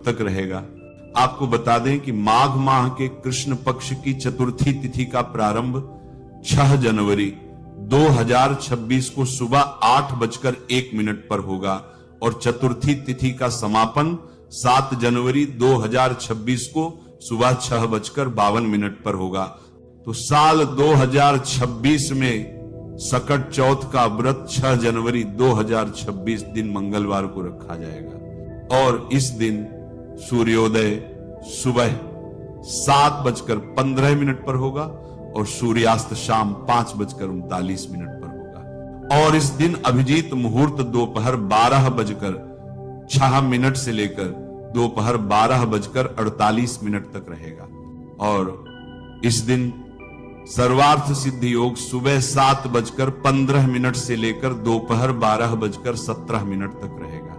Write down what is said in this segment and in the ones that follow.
तक रहेगा। आपको बता दें कि माघ माह के कृष्ण पक्ष की चतुर्थी तिथि का प्रारंभ 6 जनवरी 2026 को सुबह 8:01 पर होगा और चतुर्थी तिथि का समापन 7 जनवरी 2026 को सुबह 6:52 पर होगा। तो साल 2026 में सकट चौथ का व्रत 6 जनवरी 2026 दिन मंगलवार को रखा जाएगा और इस दिन सूर्योदय सुबह 7:15 पर होगा और सूर्यास्त शाम 5:39 पर होगा। और इस दिन अभिजीत मुहूर्त दोपहर 12:06 से लेकर दोपहर 12:48 तक रहेगा और इस दिन सर्वार्थ सिद्धि योग सुबह 7:15 से लेकर दोपहर 12:17 तक रहेगा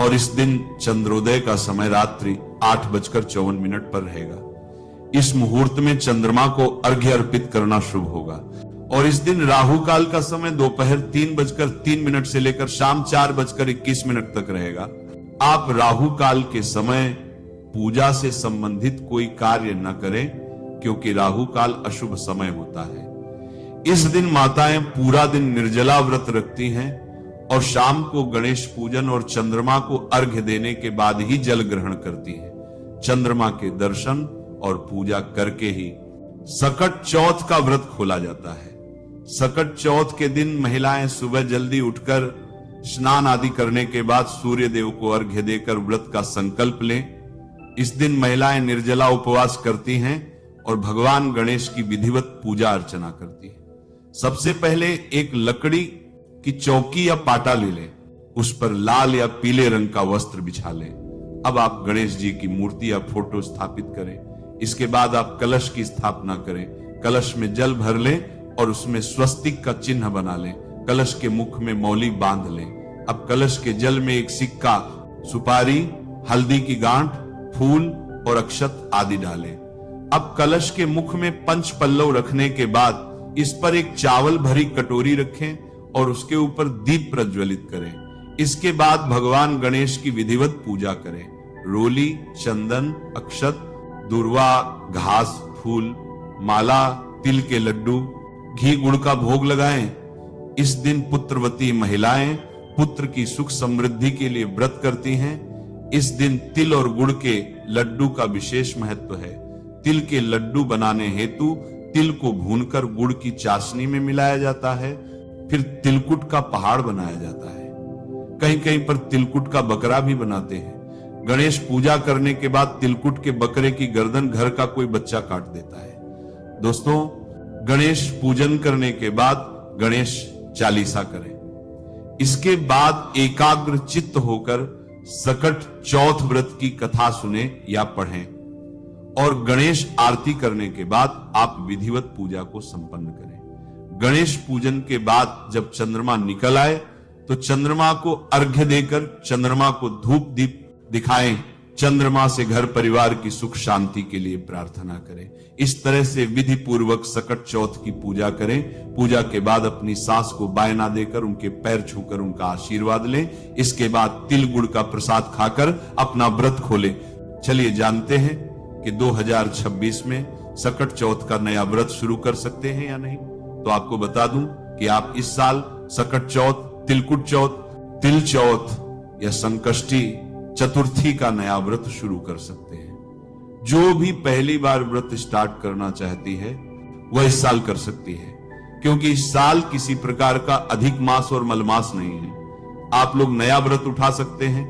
और इस दिन चंद्रोदय का समय रात्रि 8:54 पर रहेगा। इस मुहूर्त में चंद्रमा को अर्घ्य अर्पित करना शुभ होगा और इस दिन राहु काल का समय दोपहर 3:03 से लेकर शाम 4:21 तक रहेगा। आप राहु काल के समय पूजा से संबंधित कोई कार्य न करें क्योंकि राहु काल अशुभ समय होता है। इस दिन माताएं पूरा दिन निर्जला व्रत रखती हैं और शाम को गणेश पूजन और चंद्रमा को अर्घ्य देने के बाद ही जल ग्रहण करती हैं। चंद्रमा के दर्शन और पूजा करके ही सकट चौथ का व्रत खोला जाता है। सकट चौथ के दिन महिलाएं सुबह जल्दी उठकर स्नान आदि करने के बाद सूर्य देव को अर्घ्य देकर व्रत का संकल्प लें। इस दिन महिलाएं निर्जला उपवास करती हैं और भगवान गणेश की विधिवत पूजा अर्चना करती हैं। सबसे पहले एक लकड़ी की चौकी या पाटा ले लें, उस पर लाल या पीले रंग का वस्त्र बिछा लें। अब आप गणेश जी की मूर्ति या फोटो स्थापित करें। इसके बाद आप कलश की स्थापना करें। कलश में जल भर लें और उसमें स्वस्तिक का चिन्ह बना लें। कलश के मुख में मौली बांध लें। अब कलश के जल में एक सिक्का, सुपारी, हल्दी की गांठ, फूल और अक्षत आदि डालें। अब कलश के मुख में पंच पल्लव रखने के बाद इस पर एक चावल भरी कटोरी रखें और उसके ऊपर दीप प्रज्वलित करें। इसके बाद भगवान गणेश की विधिवत पूजा करें। रोली, चंदन, अक्षत, दुर्वा, घास, फूल, माला, तिल के लड्डू, घी गुड़ का भोग लगाएं। इस दिन पुत्रवती महिलाएं पुत्र की सुख समृद्धि के लिए व्रत करती हैं। इस दिन तिल और गुड़ के लड्डू का विशेष महत्व है। तिल के लड्डू बनाने हेतु तिल को भूनकर गुड़ की चाशनी में मिलाया जाता है, फिर तिलकुट का पहाड़ बनाया जाता है। कहीं कहीं पर तिलकुट का बकरा भी बनाते हैं। गणेश पूजा करने के बाद तिलकुट के बकरे की गर्दन घर का कोई बच्चा काट देता है। दोस्तों, गणेश पूजन करने के बाद गणेश चालीसा करें। इसके बाद एकाग्र चित्त होकर सकट चौथ व्रत की कथा सुने या पढ़ें और गणेश आरती करने के बाद आप विधिवत पूजा को संपन्न करें। गणेश पूजन के बाद जब चंद्रमा निकल आए तो चंद्रमा को अर्घ्य देकर चंद्रमा को धूप दीप दिखाएं। चंद्रमा से घर परिवार की सुख शांति के लिए प्रार्थना करें। इस तरह से विधि पूर्वक सकट चौथ की पूजा करें। पूजा के बाद अपनी सास को बायना देकर उनके पैर छूकर उनका आशीर्वाद लें। इसके बाद तिल गुड़ का प्रसाद खाकर अपना व्रत खोलें। चलिए जानते हैं कि 2026 में सकट चौथ का नया व्रत शुरू कर सकते हैं या नहीं। तो आपको बता दूं कि आप इस साल सकट चौथ, तिलकुट चौथ, तिल चौथ या संकष्टी चतुर्थी का नया व्रत शुरू कर सकते हैं। जो भी पहली बार व्रत स्टार्ट करना चाहती है वह इस साल कर सकती है, क्योंकि इस साल किसी प्रकार का अधिक मास और मलमास नहीं है। आप लोग नया व्रत उठा सकते हैं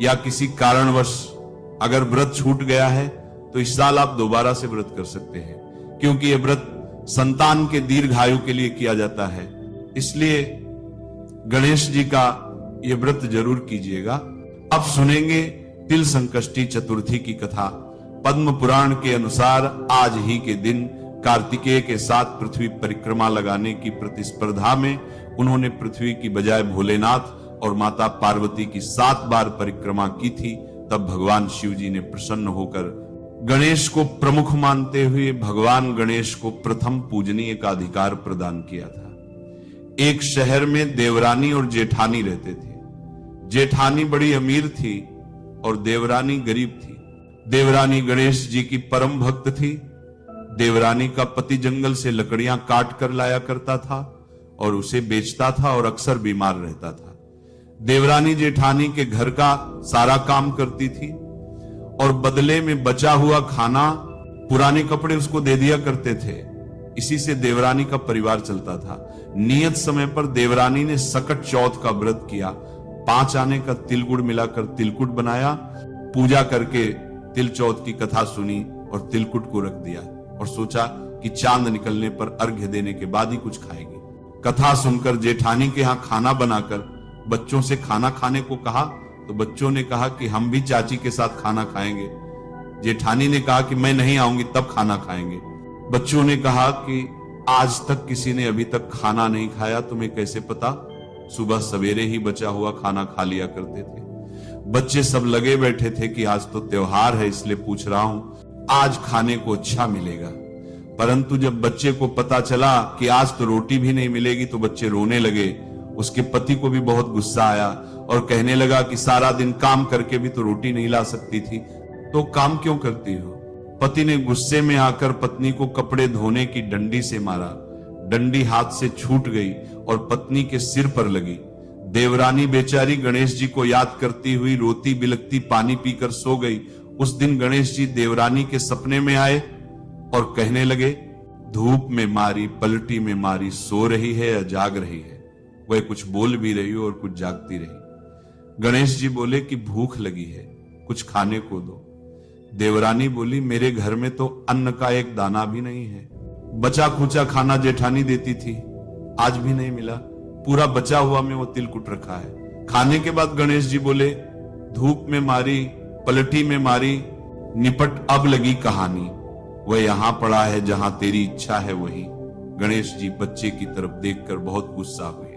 या किसी कारणवश अगर व्रत छूट गया है तो इस साल आप दोबारा से व्रत कर सकते हैं, क्योंकि यह व्रत संतान के दीर्घायु के लिए किया जाता है। इसलिए गणेश जी का यह व्रत जरूर कीजिएगा। अब सुनेंगे तिल संकष्टी चतुर्थी की कथा। पद्म पुराण के अनुसार आज ही के दिन कार्तिकेय के साथ पृथ्वी परिक्रमा लगाने की प्रतिस्पर्धा में उन्होंने पृथ्वी की बजाय भोलेनाथ और माता पार्वती की 7 बार परिक्रमा की थी। तब भगवान शिव जी ने प्रसन्न होकर गणेश को प्रमुख मानते हुए भगवान गणेश को प्रथम पूजनीय का अधिकार प्रदान किया था। एक शहर में देवरानी और जेठानी रहते थे। जेठानी बड़ी अमीर थी और देवरानी गरीब थी। देवरानी गणेश जी की परम भक्त थी। देवरानी का पति जंगल से लकड़ियां काट कर लाया करता था और उसे बेचता था और अक्सर बीमार रहता था। देवरानी जेठानी के घर का सारा काम करती थी और बदले में बचा हुआ खाना, पुराने कपड़े उसको दे दिया करते थे। इसी से देवरानी का परिवार चलता था। नियत समय पर देवरानी ने सकट चौथ का व्रत किया। 5 आने का तिलगुड़ मिलाकर तिलकुट बनाया, पूजा करके तिल चौथ की कथा सुनी और तिलकुट को रख दिया और सोचा कि चांद निकलने पर अर्घ्य देने के बाद ही कुछ खाएगी। कथा सुनकर जेठानी के यहाँ खाना बनाकर बच्चों से खाना खाने को कहा तो बच्चों ने कहा कि हम भी चाची के साथ खाना खाएंगे। जेठानी ने कहा कि मैं नहीं आऊंगी तब खाना खाएंगे। बच्चों ने कहा कि आज तक किसी ने अभी तक खाना नहीं खाया, तुम्हें कैसे पता? सुबह सवेरे ही बचा हुआ खाना खा लिया करते थे। बच्चे सब लगे बैठे थे कि आज तो त्योहार है इसलिए पूछ रहा हूं, आज खाने को अच्छा मिलेगा। परंतु जब बच्चे को पता चला कि आज तो रोटी भी नहीं मिलेगी तो बच्चे रोने लगे। उसके पति को भी बहुत गुस्सा आया और कहने लगा कि सारा दिन काम करके भी तो रोटी नहीं ला सकती थी, तो काम क्यों करती हो? पति ने गुस्से में आकर पत्नी को कपड़े धोने की डंडी से मारा। डंडी हाथ से छूट गई और पत्नी के सिर पर लगी। देवरानी बेचारी गणेश जी को याद करती हुई रोती बिलखती पानी पीकर सो गई। उस दिन गणेश जी देवरानी के सपने में आए और कहने लगे, धूप में मारी पलटी में मारी, सो रही है या जाग रही है? वह कुछ बोल भी रही और कुछ जागती रही। गणेश जी बोले कि भूख लगी है, कुछ खाने को दो। देवरानी बोली, मेरे घर में तो अन्न का एक दाना भी नहीं है। बचा खुचा खाना जेठानी देती थी, आज भी नहीं मिला। पूरा बचा हुआ में वो तिलकुट रखा है। खाने के बाद गणेश जी बोले, धूप में मारी पलटी में मारी, निपट अब लगी कहानी। वह यहां पड़ा है जहां तेरी इच्छा है वही। गणेश जी बच्चे की तरफ देखकर बहुत गुस्सा हुए।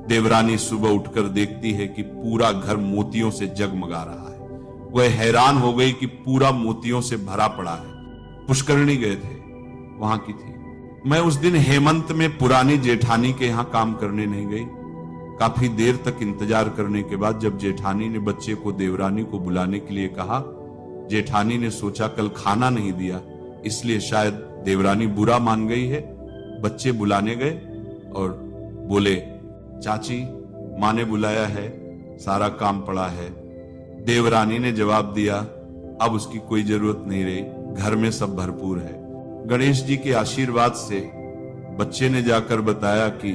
देवरानी सुबह उठकर देखती है कि पूरा घर मोतियों से जगमगा रहा है। वह हैरान हो गई कि पूरा मोतियों से भरा पड़ा है। पुष्करणी गए थे, वहां की थी। मैं उस दिन हेमंत में पुरानी जेठानी के यहां काम करने नहीं गई। काफी देर तक इंतजार करने के बाद जब जेठानी ने बच्चे को देवरानी को बुलाने के लिए कहा, जेठानी ने सोचा कल खाना नहीं दिया इसलिए शायद देवरानी बुरा मान गई है। बच्चे बुलाने गए और बोले, चाची माँ ने बुलाया है, सारा काम पड़ा है। देवरानी ने जवाब दिया, अब उसकी कोई जरूरत नहीं रही, घर में सब भरपूर है। गणेश जी के आशीर्वाद से बच्चे ने जाकर बताया कि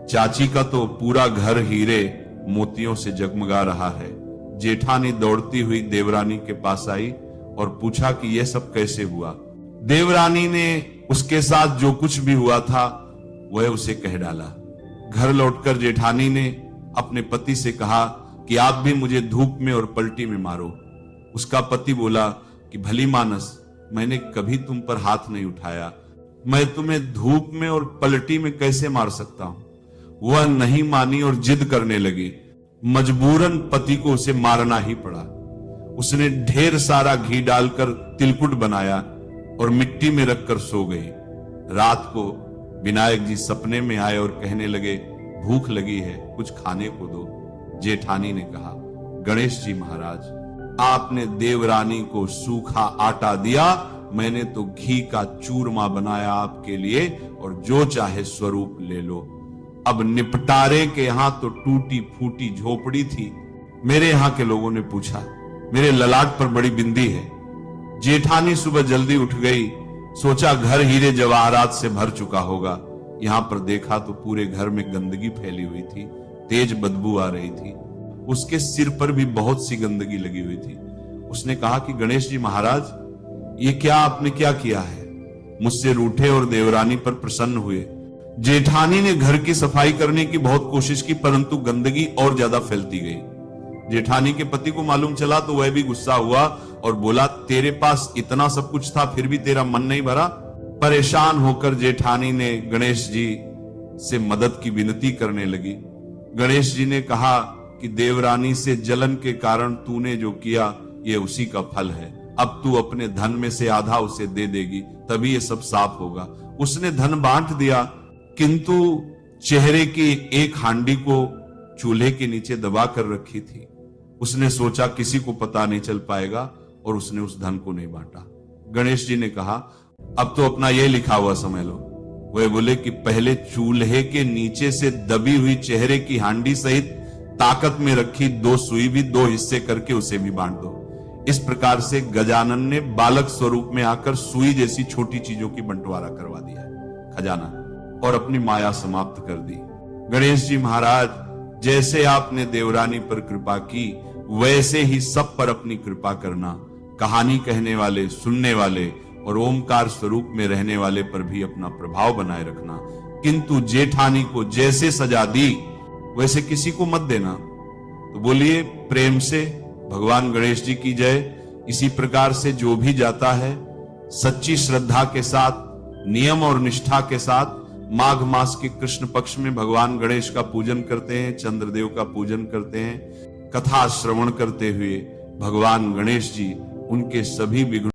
चाची का तो पूरा घर हीरे मोतियों से जगमगा रहा है। जेठानी दौड़ती हुई देवरानी के पास आई और पूछा कि यह सब कैसे हुआ। देवरानी ने उसके साथ जो कुछ भी हुआ था वह उसे कह डाला। घर लौटकर जेठानी ने अपने पति से कहा कि आप भी मुझे धूप में और पलटी में मारो। उसका पति बोला कि भली मानस, मैंने कभी तुम पर हाथ नहीं उठाया, मैं तुम्हें धूप में और पलटी में कैसे मार सकता हूं। वह नहीं मानी और जिद करने लगी। मजबूरन पति को उसे मारना ही पड़ा। उसने ढेर सारा घी डालकर तिलकुट बनाया और मिट्टी में रखकर सो गई। रात को विनायक जी सपने में आए और कहने लगे, भूख लगी है, कुछ खाने को दो। जेठानी ने कहा, गणेश जी महाराज, आपने देवरानी को सूखा आटा दिया, मैंने तो घी का चूरमा बनाया आपके लिए और जो चाहे स्वरूप ले लो। अब निपटारे के यहां तो टूटी फूटी झोपड़ी थी। मेरे यहां के लोगों ने पूछा, मेरे ललाट पर बड़ी बिंदी है। जेठानी सुबह जल्दी उठ गई, सोचा घर हीरे जवाहरात से भर चुका होगा। यहां पर देखा तो पूरे घर में गंदगी फैली हुई थी, तेज बदबू आ रही थी। उसके सिर पर भी बहुत सी गंदगी लगी हुई थी। उसने कहा कि गणेश जी महाराज, ये क्या आपने क्या किया है? मुझसे रूठे और देवरानी पर प्रसन्न हुए। जेठानी ने घर की सफाई करने की बहुत कोशिश की, परंतु गंदगी और ज्यादा फैलती गई। जेठानी के पति को मालूम चला तो वह भी गुस्सा हुआ और बोला, तेरे पास इतना सब कुछ था फिर भी तेरा मन नहीं भरा? परेशान होकर जेठानी ने गणेश जी से मदद की विनती करने लगी। गणेश जी ने कहा कि देवरानी से जलन के कारण तूने जो किया ये उसी का फल है। अब तू अपने धन में से आधा उसे दे देगी, तभी ये सब साफ होगा। उसने धन बांट दिया, किंतु चेहरे की एक हांडी को चूल्हे के नीचे दबा कर रखी थी। उसने सोचा किसी को पता नहीं चल पाएगा और उसने उस धन को नहीं बांटा। गणेश जी ने कहा अब तो अपना ये लिखा हुआ समझ लो। वे बोले कि पहले चूल्हे के नीचे से दबी हुई चेहरे की हांडी सहित ताकत में रखी 2 सुई भी 2 हिस्से करके उसे भी बांट दो। इस प्रकार से गजानन ने बालक स्वरूप में आकर सुई जैसी छोटी चीजों की बंटवारा करवा दिया खजाना और अपनी माया समाप्त कर दी। गणेश जी महाराज, जैसे आपने देवरानी पर कृपा की वैसे ही सब पर अपनी कृपा करना। कहानी कहने वाले, सुनने वाले और ओमकार स्वरूप में रहने वाले पर भी अपना प्रभाव बनाए रखना। किंतु जेठानी को जैसे सजा दी वैसे किसी को मत देना। तो बोलिए प्रेम से भगवान गणेश जी की जय। इसी प्रकार से जो भी जाता है सच्ची श्रद्धा के साथ, नियम और निष्ठा के साथ माघ मास के कृष्ण पक्ष में भगवान गणेश का पूजन करते हैं, चंद्रदेव का पूजन करते हैं, कथा श्रवण करते हुए भगवान गणेश जी उनके सभी विघ्न